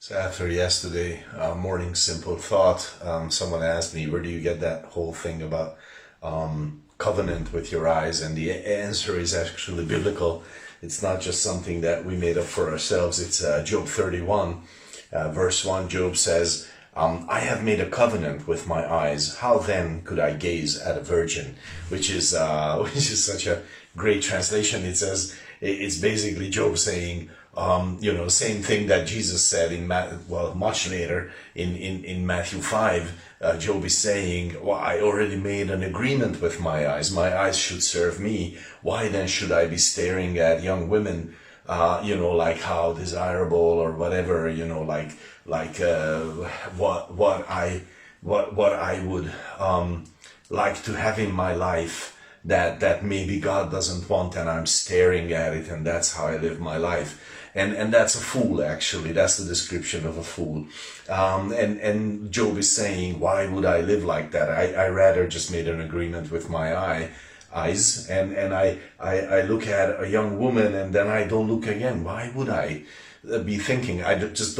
So after yesterday morning simple thought, someone asked me, where do you get that whole thing about covenant with your eyes? And the answer is actually biblical. It's not just something that we made up for ourselves. It's Job 31, verse 1. Job says, I have made a covenant with my eyes. How then could I gaze at a virgin? Which is such a great translation. It says, it's basically Job saying, same thing that Jesus said much later in Matthew 5. Job is saying, well, I already made an agreement with my eyes. My eyes should serve me. Why then should I be staring at young women, like how desirable or whatever, what I would like to have in my life that maybe God doesn't want, and I'm staring at it, and that's how I live my life. And that's a fool, actually. That's the description of a fool. And Job is saying, why would I live like that? I rather just made an agreement with my eyes, and I look at a young woman and then I don't look again. Why would I be thinking? I just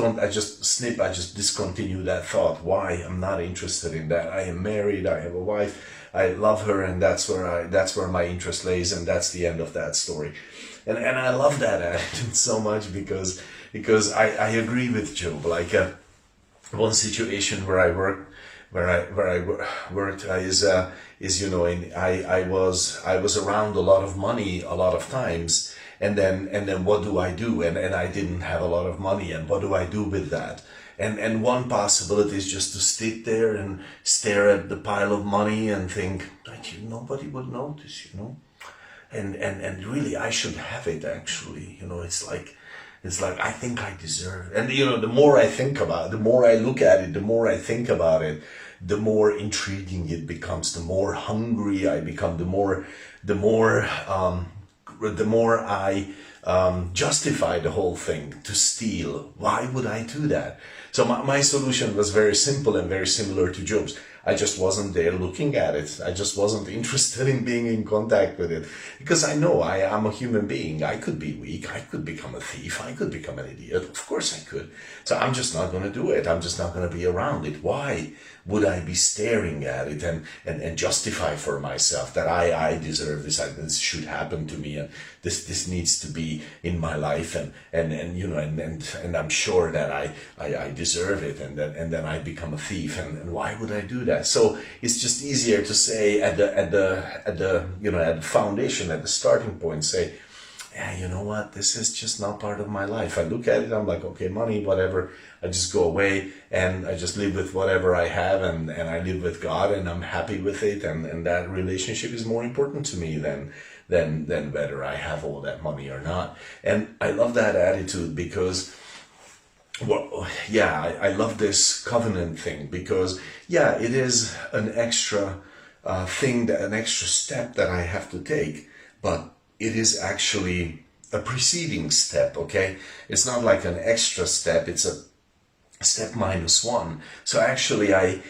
discontinue that thought. Why? I'm not interested in that. I am married, I have a wife, I love her, and that's where my interest lays, and that's the end of that story. And I love that attitude so much because I agree with Job. Like one situation where I worked I was around a lot of money a lot of times, and then what do I do? And I didn't have a lot of money, and what do I do with that? And one possibility is just to sit there and stare at the pile of money and think, nobody would notice, and really I should have it, actually. It's like I think I deserve it. And the more I think about it, the more I look at it, the more I think about it, the more intriguing it becomes, the more hungry I become, the more I justify the whole thing to steal. Why would I do that? So my solution was very simple and very similar to Job's. I just wasn't there looking at it. I just wasn't interested in being in contact with it, because I know I am a human being. I could be weak. I could become a thief. I could become an idiot. Of course I could. So I'm just not going to do it. I'm just not going to be around it. Why would I be staring at it and justify for myself that I deserve this? This should happen to me, and this needs to be in my life, and I'm sure that I deserve it, and then I become a thief. And why would I do that? So it's just easier to say at the foundation, at the starting point, say, yeah, you know what, this is just not part of my life. I look at it, I'm like, okay, money, whatever. I just go away and I just live with whatever I have, and I live with God, and I'm happy with it, and that relationship is more important to me than whether I have all that money or not. And I love that attitude because, well, yeah, I love this covenant thing because, yeah, it is an extra an extra step that I have to take, but it is actually a preceding step, okay? It's not like an extra step, it's a step minus one. So actually I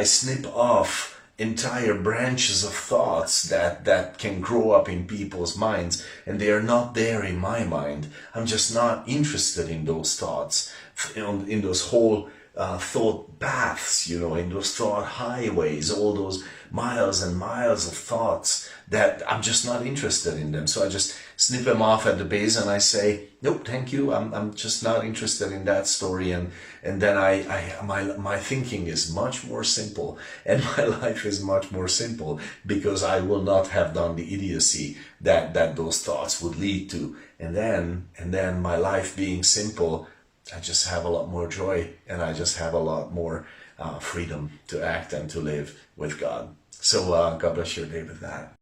snip off entire branches of thoughts that can grow up in people's minds, and they are not there in my mind. I'm just not interested in those thoughts, in those whole thought paths, in those thought highways, all those miles and miles of thoughts that I'm just not interested in them. So I just snip them off at the base and I say, nope, thank you. I'm just not interested in that story. And then my thinking is much more simple, and my life is much more simple, because I will not have done the idiocy that those thoughts would lead to. And then my life being simple, I just have a lot more joy, and I just have a lot more freedom to act and to live with God. So God bless your day with that.